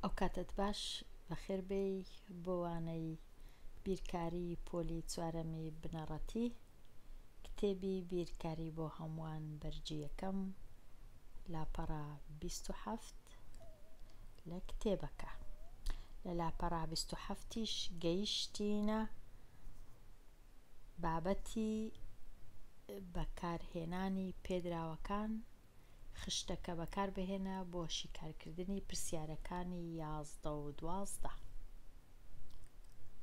ئەو کاتت باش بەخێر بێی بۆ وانەی بیرکاری پۆلی چوارەمی بنەڕەتی کتێبی بیرکاری بۆ هەمووان بەرجی یەکەم لاپەڕە 27 لە کتێبەکە. لە لاپەڕە 27ش گەیشتینە بابەتی بەکارهێنانی پێدراوەکان خشتەکە بەکاربهێنە بۆ شیکارکردنی پرسیارەکانی 11 و 12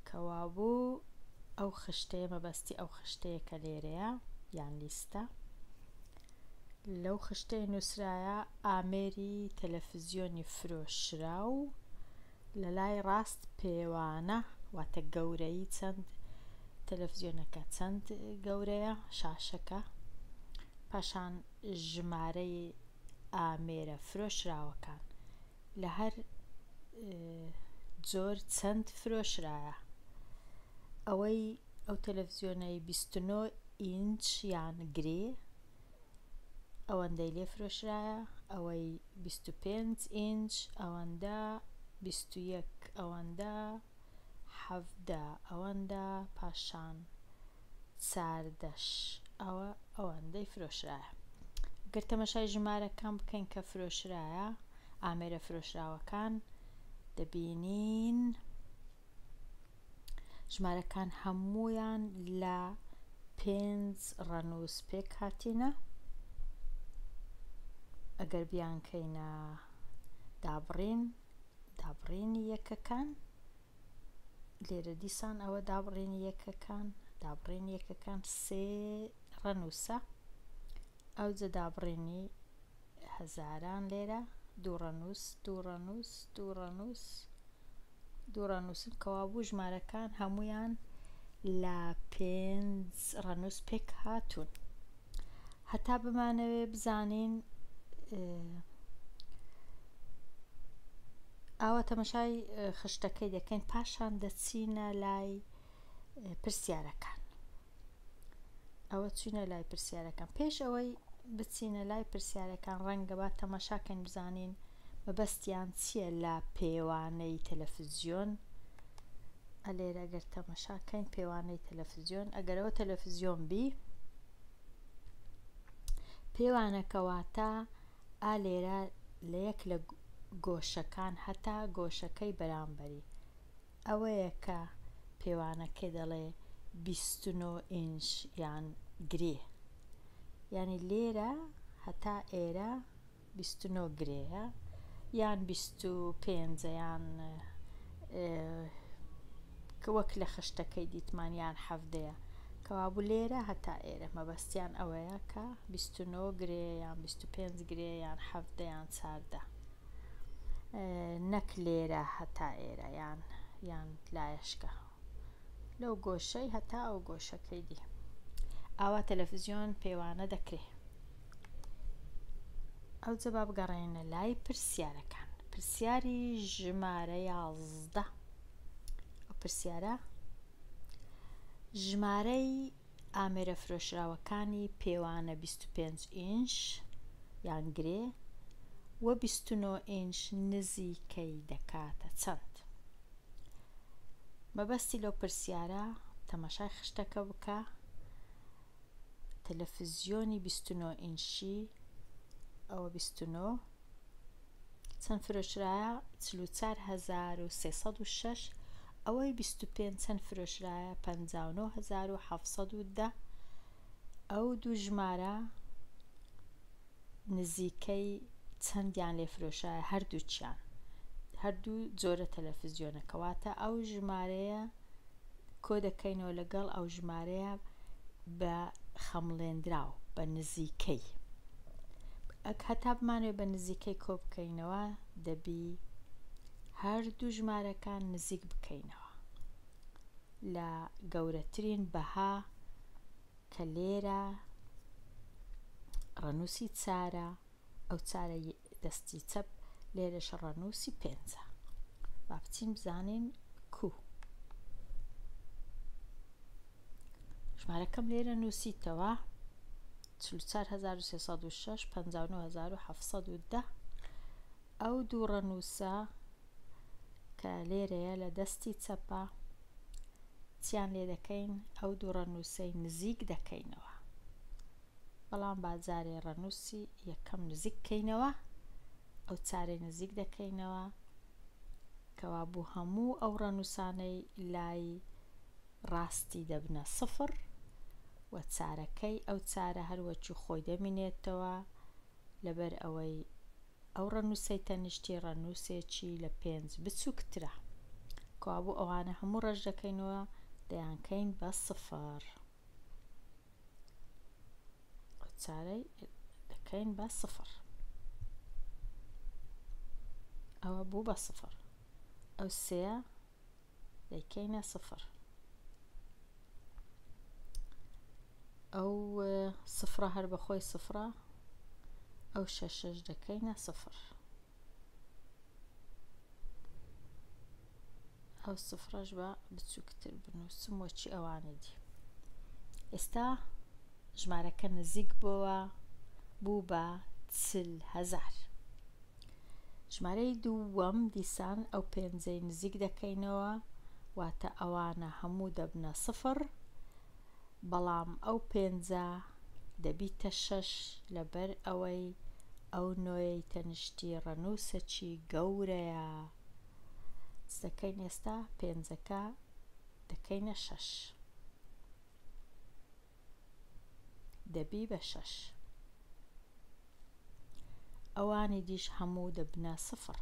کەوابوو ئەو خشتەیە مەبەستی ئەو خشتەیە کە لێرەیە یان لیستە. لەو خشتەی نووسرایە ئامێری تەلەڤیزیۆنی فرۆشرا و لە لای ڕاست پێوانە واتە گەورەی چەند تەلەڤیزیۆنەکە چەند گەورەیە شاشەکە، پاشان ژمارەی ئامێرە فرۆشراوەکان لە هەر جۆر چەند فرۆشرایە، ئەوەی ئەو تەلەڤیزیۆنەی 29 ئینچ یان گرێ ئەوەندەی لێ فرۆشرایە، ئەوەی 25 ئینچ ئەوەندە، 21 ئەوەندە، 17 ئەوەندە، پاشان 14 ئەوەندەی فرۆشرایە. گەر تەماشای ژمارەکان بکەین کە فرۆشرایە ئامێرە فرۆشراوەکان دەبینین ژمارەکان هەموویان لە 5 ڕەنووس پێک هاتینە. ئەگەر بیانکەینە دابڕینی یەکەکان، لێرە دیسان ئەوە دابڕینی یەکەکان 3 ڕەنووسە، ئەوجە دابڕینی هەزاران لێرە 2 ڕەنووس 2 ڕەنووس 2 ڕەنووس 2 ڕەنووسن، کەوابوو ژمارەکان هەمویان لە 5 ڕەنووس پێک هاتوون. هەتا بمانەوێ بزانین ئاوا تەماشای خشتەکەی دەکەین، پاشان دەچینە لای پرسیارەکان. ئەوە چوینە لای پرسیارەکان. پێش ئەوەی بچینە لای پرسیارەکان ڕەنگە با تەماشاکەین بزانین مەبەستیان چییە لە پێوانەی تەلەڤیزیۆن. ئەلێرە ئەگەر تەماشاکەین پێوانەی تەلەڤیزیۆن، ئەگەرەوە تەلەڤیزیۆن بی پێوانەکەواتە ئالێرە لە یەک لە گۆشەکان هەتا گۆشەکەی بەرامبەری ئەوەیە کە پێوانەکەی دەڵێ 29 ئینچ یان گرێ، یعنی لێرە هەتا ئێرە 29 گرێیە یان 25 یان وەک لە خشتەکەی دیتمانیان 7ەیە، کەوابوو لێرە هەتا ئێرە مەبەستیان ئەوەیە کە 29 گرێ یان 25 گرێ یان 7 یان 14، نەک لێرە هەتا ئێرە یان لایەشکە لەو گۆشەی هەتا ئەو گۆشەکەی دی. ئاوا تەلەڤیزیۆن پێوانە دەکرێ. ئەو جەبا بگەڕێنە لای پرسیارەکان. پرسیاری ژمارە 11. ئەو پرسیارە ژمارەی ئامێرە فرۆشراوەکانی پێوانە 25 ئینچ یان گرێ و 29 ئینچ نزیکەی دەکاتە چەند؟ مەبەستی لەو پرسیارە تەماشای خشتەکە بکە. تەلەڤیزیۆنی 29 ئینچی ئەوە 29 چەند فرۆشرایە 44306، ئەوەی 25 چەند فرۆشرایە 59710. ئەو دوو ژمارە نزیکەی چەندیان لێ فرۆشایە هەردووچیان، هەردوو جۆرە تەلەڤیزیۆنەکەواتە ئەو ژمارەیە کۆ دەکەینەوە لەگەڵ ئەو ژمارەیە بە خەمڵێنراو بە نزیکەی. هەتا بمانوێت بە نزیکەی کۆ بکەینەوە دەبی هەردوو ژمارەکان نزیک بکەینەوە لە گەورەترین بەها کە لێرە ڕەنووسی 4، ئەو 4 دەستی چەپ لێرەش ڕەنووسی 5. با بچین بزانین کو ژمارەکەم لێرە نووسیتەوە 44306 59710. ئەو دوو ڕەنووسە کە لێرەیە لە دەستی چەپە چیان لێ دەکەین ئەو دوو ڕەنووسەی نزیک دەکەینەوە، بەڵام بازارێ ڕەنووسی یەکەم نزیک بکەینەوە، ئەو چارەی نزیک دەکەینەوە کەوا بوو هەموو ئەو ڕەنووسانەی لای ڕاستی دەبنە سفر و چارەکەی ئەو چارە هەروەکی خۆی دەمینێتەوە لەبەر ئەوەی ئەو ڕەنووسەی تەنیشتی ڕەنووسێکی لە 5 بچووکترە، کەوا بوو ئەوانە هەموو ڕەش دەکەینەوە دەیانکەین بە سفر، ئەو چارەی دەکەین بە سفر، ئەوە بوو بە سفر، ئەو سێە دەیکەینە سفر، ئەو سفرە هەر بەخۆی سفرە، ئەو شەشەش دەکەینە سفر، ئەو سفرەش بە بچووکتر بنووسم وەچی ئەوانە دی. ئێستا ژمارەکە نزیک بوو بە 40,000. ژمارەی دووەم دیسان ئەو پێنجەی نزیک دەکەینەوە واتە ئەوانە هەموو دەبنە سفر، بەڵام ئەو پێنجە دەبیتە 6 لەبەر ئەوەی ئەو نۆی تەنیشتی ڕەنووسەکی گەورەیە. دەکەین ئێستا پێنجەکە دەکەینە 6 دەبی بە 6، ئەوانی دیش هەموو دەبنە سفر،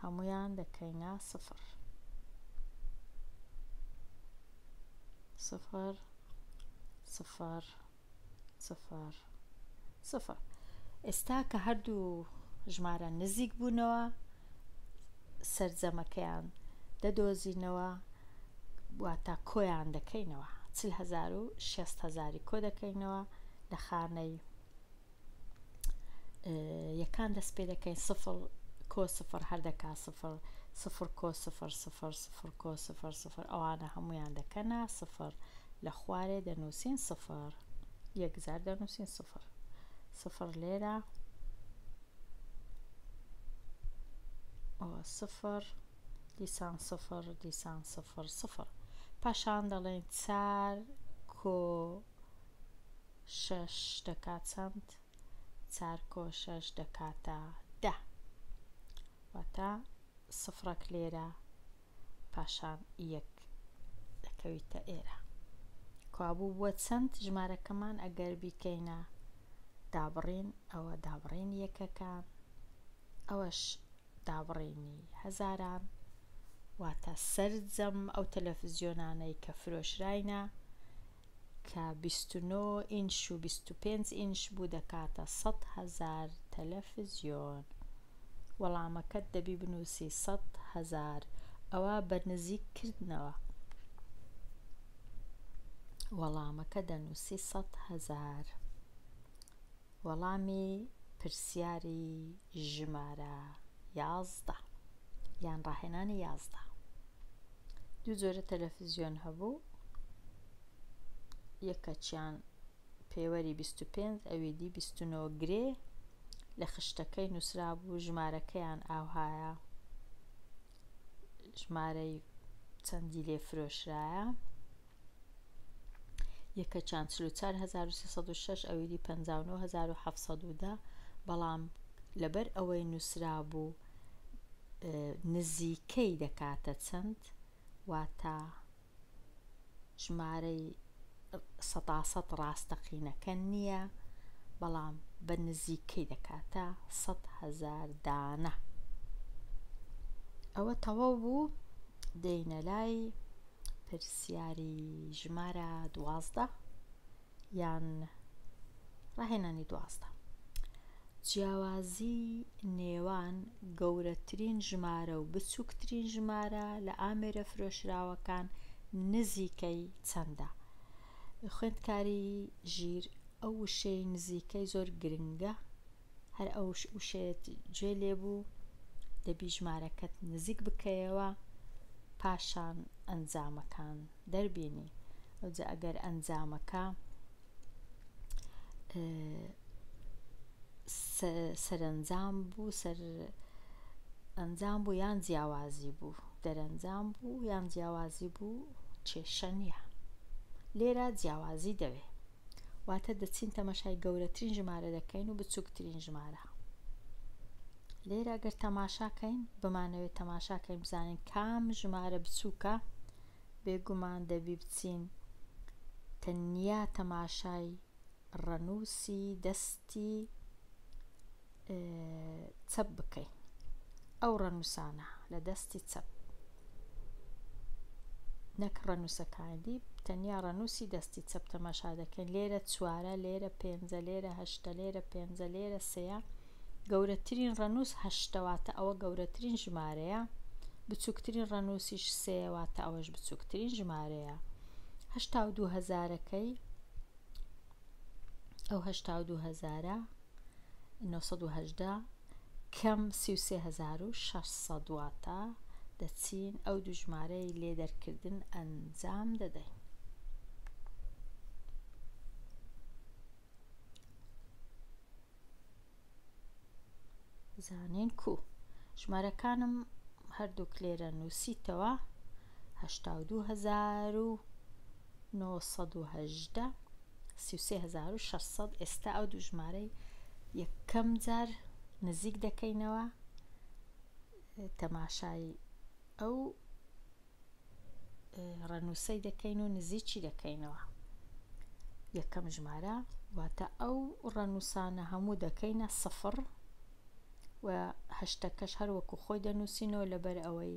هەمویان دەکەینە سفر، سفر سفر سفر سفر. ئێستا کە هەردوو ژمارە نزیک بوونەوە سەرجەمەکەیان دەدۆزینەوە واتە کۆیان دەکەینەوە، 40,000 و 60,000 کۆ دەکەینەوە لە خانەی یەکان دەست پێ دەکەین سفر کۆ سفر هەردەکا سفر، سفر کۆ سفر، سفر سفر کۆ سفر سفر، ئەوانە هەمویان دەکەنە سفر، لە خوارێ دەنووسین سفر، 1,000 دەنووسین سفر، سفر لێرە ئەوە سفر دیسان سفر دیسان سفر سفر، پاشان دەڵێن 4 کۆ 6 دەکات چەند؟ 4 کۆ 6 دەکاتە 10، واتە سفرەک لێرە پاشان 1 دەکەویتە ئێرە، کابوو بووە چەند ژمارەکەمان ئەگەر بیکەینە دابڕین، ئەوە دابڕین یەکەکان، ئەوەش دابڕینی هەزاران، واتە سەرجەم ئەو تەلەڤیزیۆنانەی کە فرۆشراینە کە 29 ئینش و 25 ئینش بوو دەکاتە 100,000 تەلەڤیزیۆن. وەڵامەکەت دەبی بنووسی 100,000، ئەوە بەنزیککردنەوە، وەڵامەکە دەنووسی 100,000. وەڵامی پرسیاری ژمارە 11 یان ڕاهێنانی 11. دوو جۆرە تەلەڤیزیۆن هەبوو، یەکەچیان پێوەری 25 ئەویدی 29 گرێ لە خشتەکەی نووسرا بوو ژمارەکەیان ئاوهایە ژمارەی چەندی لێ فرۆشرایە، یەکەچیان 44,306 ئەویدی 59,710، بەڵام لەبەر ئەوەی نووسرا بوو نزیکەی دەکاتە چەند، واتە ژمارەی 100% ڕاستەقینەکە نییە، بەڵام بە نزیکەی دەکاتە 100,000 دانە. ئەوە تەواو بوو، دێینە لای پرسیاری ژمارە 12 یان ڕاهێنانی 12. جیاوازی نێوان گەورەترین ژمارە و بچووکترین ژمارە لە ئامێرە فرۆشراوەکان نزیکەی چەندە؟ خوێندکاری ژیر ئەو وشەی نزیکەی زۆر گرنگە، هەر ئەو وشەیەت گوێ لێبوو دەبی ژمارەکەت نزیک بکەیەوە پاشان ئەنجامەکان دەربینی. ئەوجا ئەگەر ئەنجامەکە سەرنجام بوو، ئەنجام بوو یان جیاوازی بوو، دەرەنجام بوو یان جیاوازی بوو کێشە نییە. لێرە جیاوازی دەوێ، واتە دەچین تەماشای گەورەترین ژمارە دەکەین و بچووکترین ژمارە. لێرە گەر تەماشاکەین بمانەوێت تەماشاکەین بزانین کام ژمارە بچووکە، بێگومان دەبی بچین تەنیا تەماشای ڕەنووسی دەستی چەپ بکەین، ئەو ڕەنووسانە لە دەستی چەپ، نەک ڕەنووسەکانی تەنیا ڕەنووسی دەستی چەپ تەماشا دەکەین. لێرە 4، لێرە 5، لێرە 8، لێرە 5، لێرە 3. گەورەترین ڕەنووس 8 واتە ئەوە گەورەترین ژمارەیە، بچووکترین ڕەنووسیش 3 واتە ئەوەش بچووکترین ژمارەیە. 82,000ەکەی ئەو 82,918 کەم 33,600 واتە دەچین ئەو دوو ژمارەی لێدەرکردن ئەنجام دەدەین. زانین کو ژمارەکانم هەردووک لێرە نووسیتەوە 82,918 33,600. ئێستا ئەو دوو ژمارەی یەکەم جار نزیک دەکەینەوە، تەماشای ئەو ڕەنووسەی دەکەین و نزیکی دەکەینەوە. یەکەم ژمارە واتە ئەو ڕەنووسانە هەموو دەکەینە 0 و هەشتەکەش هەروەکو خۆی دەنووسینەوە لەبەر ئەوەی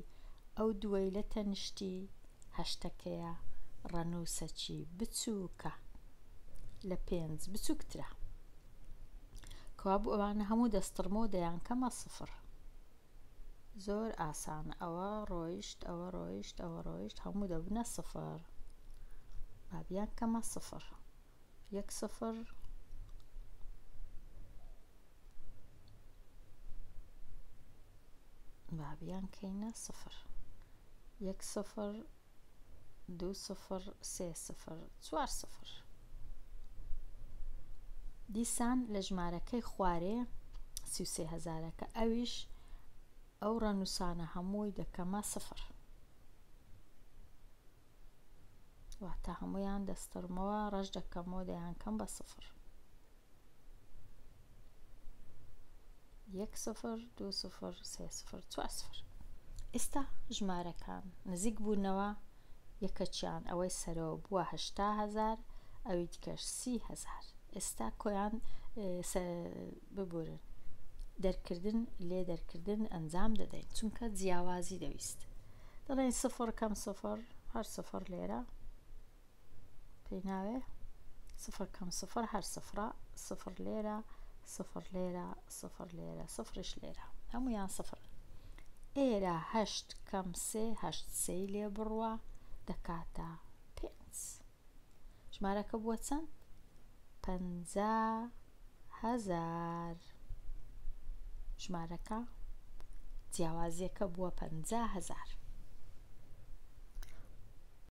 ئەو دووەی لە تەنیشتی هەشتەکەیە ڕەنووسەکی بچووکە، لە 5 بچووکترە، کەوا بوو ئەوانە هەموو دەستڕمۆ دەیان کەمە 0. زۆر ئاسانە، ئەوە ڕۆیشت، ئەوە ڕۆیشت، ئەوە ڕۆیشت، هەموو دەبنە 0. بابیان کەمە 0، 1 0 بابیان کەینە 0، 1 0 2 0 3 0 4 0. دیسان لە ژمارەکەی خوارێ 33,000ەکە ئەویش ئەو ڕەنووسانە هەمووی دەکەمە 0، واتە هەمویان دەستڕمەوە ڕەش دەکەمەوە دەیان کەم بە 0. 1 0 2 0 3 0 4 0. ئێستا ژمارەکان نزیک بوونەوە یەکەچیان ئەوەی سەرەوە بووە 80,000، ئەوی دیکەش 30,000. ئێستا کۆیان ببورن دەرکردن لێ دەرکردن ئەنجام دەدەین، چونکە جیاوازی دەویست. دەڵێن 0 کەم 0 هەر 0 لێرە پێی ناوێ، 0 کەم 0 هەر 0 0 لێرە 0 لێرە 0 لێرە 0ش لێرە هەمویان 0. ئێرە 8 کەم 3 8 3 لێ بڕوە دەکاتە 5. ژمارەکە بووە چەند؟ 50,000. ژمارەکە جیاوازیەکە بووە 50,000.